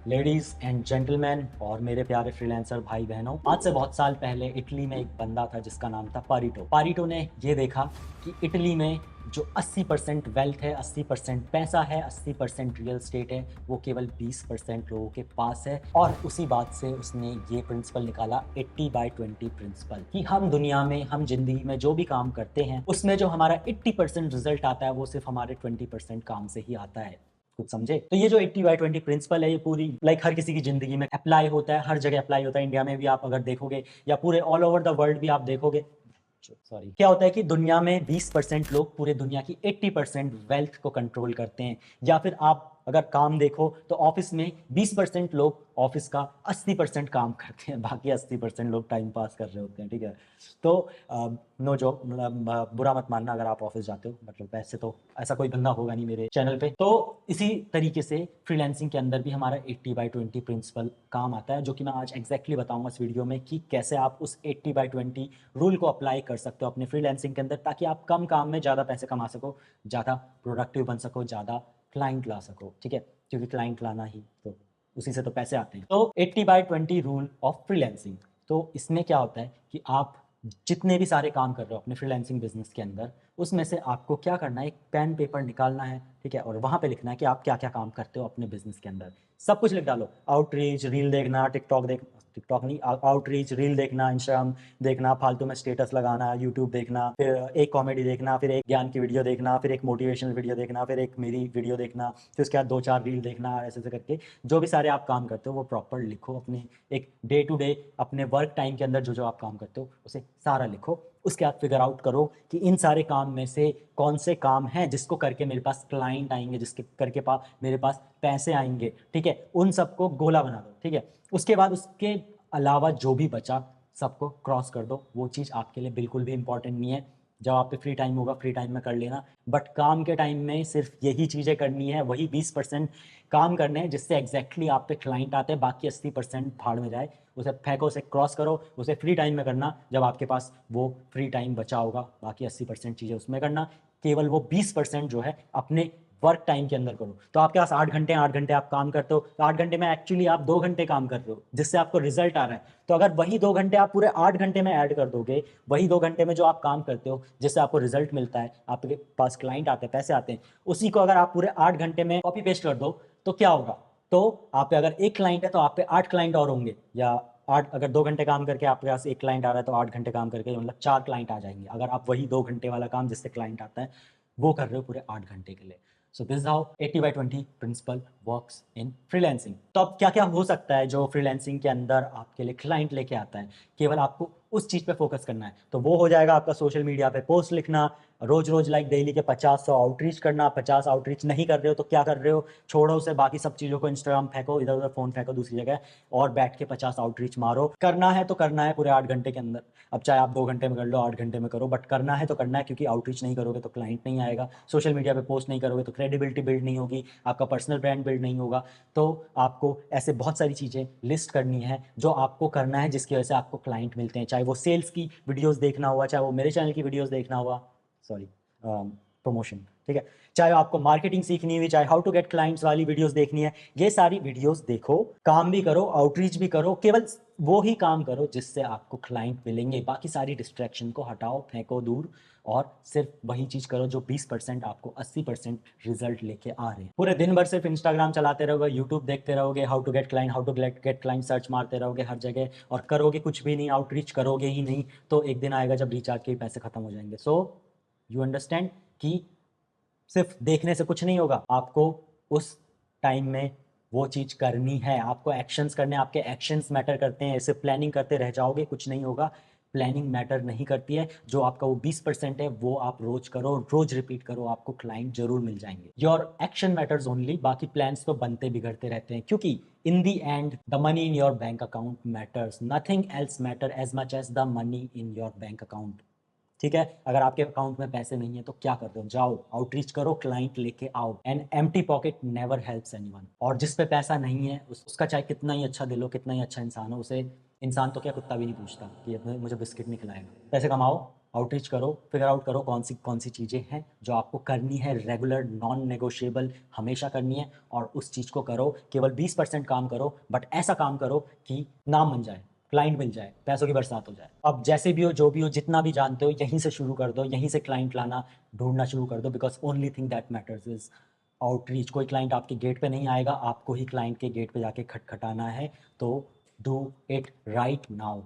Ladies and gentleman और मेरे प्यारे फ्रीलांसर भाई बहनों, आज से बहुत साल पहले इटली में एक बंदा था जिसका नाम था पारिटो। पारिटो ने ये देखा कि इटली में जो 80% वेल्थ है, 80% पैसा है, 80% रियल स्टेट है, वो केवल 20% लोगों के पास है। और उसी बात से उसने ये प्रिंसिपल निकाला, 80/20 प्रिंसिपल, कि हम दुनिया में, हम जिंदगी में जो भी काम करते हैं उसमें जो हमारा 80% रिजल्ट आता है वो सिर्फ हमारे 20% काम से ही आता है। कुछ समझे? तो ये जो 80/20 प्रिंसिपल है, ये पूरी हर किसी की जिंदगी में अप्लाई होता है, हर जगह अप्लाई होता है। इंडिया में भी आप अगर देखोगे या पूरे ऑल ओवर द वर्ल्ड भी आप देखोगे, सॉरी, क्या होता है कि दुनिया में 20% लोग पूरे दुनिया की 80% वेल्थ को कंट्रोल करते हैं। या फिर आप अगर काम देखो तो ऑफिस में 20% लोग ऑफिस का 80% काम करते हैं, बाकी 80% लोग टाइम पास कर रहे होते हैं। ठीक है, तो नो जॉब, मतलब बुरा मत मानना अगर आप ऑफिस जाते हो, मतलब वैसे तो ऐसा कोई बंदा होगा नहीं मेरे चैनल पे। तो इसी तरीके से फ्रीलांसिंग के अंदर भी हमारा 80/20 प्रिंसिपल काम आता है, जो कि मैं आज एग्जैक्टली बताऊंगा इस वीडियो में कि कैसे आप उस 80/20 रूल को अप्लाई कर सकते हो अपने फ्रीलांसिंग के अंदर, ताकि आप कम काम में ज़्यादा पैसे कमा सको, ज़्यादा प्रोडक्टिव बन सको, ज़्यादा क्लाइंट ला सको। ठीक है, क्योंकि क्लाइंट लाना ही तो, उसी से तो पैसे आते हैं। तो 80/20 रूल ऑफ फ्रीलांसिंग, तो इसमें क्या होता है कि आप जितने भी सारे काम कर रहे हो अपने फ्रीलांसिंग बिजनेस के अंदर, उसमें से आपको क्या करना है, एक पेन पेपर निकालना है। ठीक है, और वहां पे लिखना है कि आप क्या क्या काम करते हो अपने बिजनेस के अंदर। सब कुछ लिख डालो, आउटरीच, रील देखना, टिकटॉक नहीं, आउटरीच, रील देखना, इंस्टाग्राम देखना, फालतू में स्टेटस लगाना, यूट्यूब देखना, फिर एक कॉमेडी देखना, फिर एक ज्ञान की वीडियो देखना, फिर एक मोटिवेशनल वीडियो देखना, फिर एक मेरी वीडियो देखना, फिर उसके बाद 2-4 रील देखना, ऐसे ऐसे करके जो भी सारे आप काम करते हो वो प्रॉपर लिखो। अपने एक डे टू डे अपने वर्क टाइम के अंदर जो जो आप काम करते हो उसे सारा लिखो। उसके बाद फिगर आउट करो कि इन सारे काम में से कौन से काम हैं जिसको करके मेरे पास क्लाइंट आएंगे, जिसके करके मेरे पास पैसे आएंगे। ठीक है, उन सबको गोला बना दो। ठीक है, उसके बाद उसके अलावा जो भी बचा सबको क्रॉस कर दो। वो चीज़ आपके लिए बिल्कुल भी इंपॉर्टेंट नहीं है। जब आप पे फ्री टाइम होगा फ्री टाइम में कर लेना, बट काम के टाइम में सिर्फ यही चीज़ें करनी है, वही 20% काम करने हैं जिससे एग्जैक्टली आप पे क्लाइंट आते हैं। बाकी 80% भाड़ में जाए, उसे फेंको, उसे क्रॉस करो। उसे फ्री टाइम में करना जब आपके पास वो फ्री टाइम बचा होगा, बाकी 80% चीज़ें उसमें करना। केवल वो 20% जो है अपने वर्क टाइम के अंदर करो। तो आपके पास 8 घंटे आप काम करते हो, तो 8 घंटे में एक्चुअली आप 2 घंटे काम कर रहे हो जिससे आपको रिजल्ट आ रहा है। तो अगर वही 2 घंटे आप पूरे 8 घंटे में ऐड कर दोगे, वही 2 घंटे में जो आप काम करते हो जिससे आपको रिजल्ट मिलता है, आपके पास क्लाइंट आते हैं, पैसे आते हैं, उसी को अगर आप पूरे 8 घंटे में कॉपी पेस्ट कर दो तो क्या होगा? तो आप पे अगर एक क्लाइंट है तो आप पे 8 क्लाइंट और होंगे, या आठ, अगर 2 घंटे काम करके आपके पास एक क्लाइंट आ रहा है तो 8 घंटे काम करके मतलब 4 क्लाइंट आ जाएंगे, अगर आप वही 2 घंटे वाला काम जिससे क्लाइंट आता है वो कर रहे हो पूरे 8 घंटे के लिए। So this how 80/20 principle works in freelancing. तो अब क्या क्या हो सकता है जो फ्रीलैंसिंग के अंदर आपके लिए क्लाइंट लेके आता है? केवल आपको उस चीज पे फोकस करना है, तो वो हो जाएगा आपका सोशल मीडिया पे पोस्ट लिखना, रोज रोज लाइक डेली के 50-100 आउटरीच करना। 50 आउटरीच नहीं कर रहे हो तो क्या कर रहे हो, छोड़ो उसे, बाकी सब चीज़ों को, इंस्टाग्राम फेंको, इधर उधर फोन फेंको दूसरी जगह, और बैठ के 50 आउटरीच मारो। करना है तो करना है पूरे 8 घंटे के अंदर। अब चाहे आप 2 घंटे में कर लो, 8 घंटे में करो, बट करना है तो करना है, क्योंकि आउटरीच नहीं करोगे तो क्लाइंट नहीं आएगा, सोशल मीडिया पे पोस्ट नहीं करोगे तो क्रेडिबिलिटी बिल्ड नहीं होगी, आपका पर्सनल ब्रांड बिल्ड नहीं होगा। तो आपको ऐसे बहुत सारी चीज़ें लिस्ट करनी है जो आपको करना है, जिसकी वजह से आपको क्लाइंट मिलते हैं। चाहे वो सेल्स की वीडियोस देखना हुआ, चाहे वो मेरे चैनल की वीडियोस देखना हुआ, सॉरी, प्रमोशन। ठीक है, चाहे आपको मार्केटिंग सीखनी हुई, चाहे हाउ टू गेट क्लाइंट्स वाली वीडियोस देखनी है, ये सारी वीडियोस देखो, काम भी करो, आउटरीच भी करो, केवल वो ही काम करो जिससे आपको क्लाइंट मिलेंगे। बाकी सारी डिस्ट्रैक्शन को हटाओ, फेंको दूर, और सिर्फ वही चीज करो जो 20% आपको 80% रिजल्ट लेके आ रहे हैं। पूरे दिन भर सिर्फ इंस्टाग्राम चलाते रहोगे, यूट्यूब देखते रहोगे, how to get client, how to get client search मारते रहोगे हर जगह, और करोगे कुछ भी नहीं, आउटरीच करोगे ही नहीं, तो एक दिन आएगा जब रिचार्ज के पैसे खत्म हो जाएंगे। सो यू अंडरस्टैंड कि सिर्फ देखने से कुछ नहीं होगा, आपको उस टाइम में वो चीज करनी है, आपको एक्शंस करने, आपके एक्शंस मैटर करते हैं। ऐसे प्लानिंग करते रह जाओगे कुछ नहीं होगा, प्लानिंग मैटर नहीं करती है। जो आपका वो 20% है वो आप रोज करो, रोज रिपीट करो, आपको क्लाइंट जरूर मिल जाएंगे। योर एक्शन मैटर्स ओनली, बाकी प्लान्स तो बनते बिगड़ते रहते हैं, क्योंकि in the end the money in your bank account matters, nothing else matter as much as the money in your bank account. ठीक है, अगर आपके अकाउंट में पैसे नहीं है तो क्या करते हो, जाओ आउटरीच करो, क्लाइंट लेके आओ। And empty pocket never helps anyone. और जिस पे पैसा नहीं है उसका चाहे कितना ही अच्छा दिल हो, कितना ही अच्छा इंसान हो, उसे इंसान तो क्या कुत्ता भी नहीं पूछता कि मुझे बिस्किट नहीं खिलाएगा। पैसे कमाओ आउटरीच करो, फिगर आउट करो कौन सी चीज़ें हैं जो आपको करनी है रेगुलर, नॉन नेगोशिएबल, हमेशा करनी है, और उस चीज़ को करो। केवल 20% काम करो, बट ऐसा काम करो कि नाम बन जाए, क्लाइंट मिल जाए, पैसों की बरसात हो जाए। अब जैसे भी हो, जो भी हो, जितना भी जानते हो, यहीं से शुरू कर दो, यहीं से क्लाइंट लाना, ढूंढना शुरू कर दो, because only thing that matters is outreach. कोई क्लाइंट आपके गेट पे नहीं आएगा, आपको ही क्लाइंट के गेट पे जाके खटखटाना है। तो डू इट राइट नाउ।